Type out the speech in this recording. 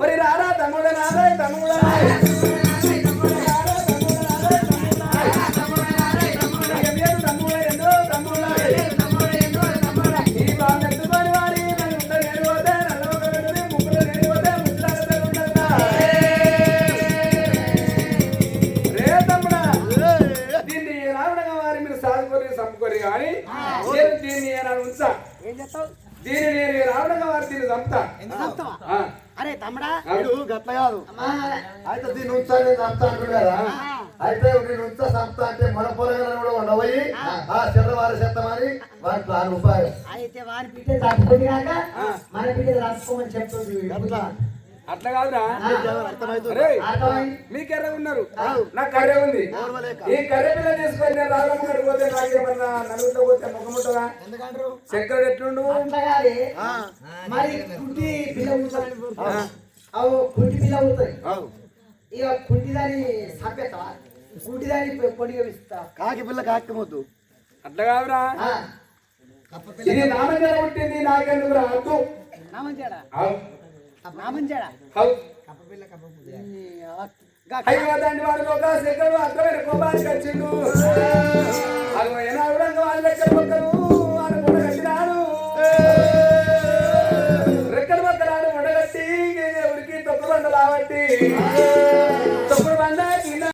మరి రారా తమ్ముడు నారా తమ్ముడు కానీ దీన్ని ఉంచా దీన్ని నేను రావడం వారు దీన్ని చంపుతా. అరే తమ్ముడా గట్ల కాదు అయితే దీన్ని ఉంచా నేను చంపుతా అంటుడు కదా అయితే నేను ఉంచా చంపుతా అంటే మన పొరగలను కూడా ఉండబోయి ఆ చెడ్డవారి చెత్తమని వారి ప్లాన్ ఉపాయం అయితే వారి బిడ్డ తప్పుకొని కాక మన బిడ్డ రాసుకోమని చెప్తుంది అట్లా కాదురా మీకెర్ర ఉన్నారు నాకు కర్రె ఉంది ఈ కర్రె పిల్ల తీసుకొని నేను రాగమ్మ గడికి పోతే నాకేమన్నా నలుగురిలో పోతే ముఖముట్టదా చక్కెర ఎట్లుండు మరి కుంటి పిల్ల కుంటి పిల్ల అవుతాయి ఇక కుంటి దాన్ని సాపేస్తావా కుంటి దాన్ని పొడిగా ఇస్తా కాకి పిల్ల కాకపోద్దు అట్లా కాదురా ఇది నామంజర పుట్టింది నాకెందుకు రాదు అయ్యో దాన్ని వాడు ఒక సెకండ్ అర్థమైన కోపానికి వచ్చిండు అది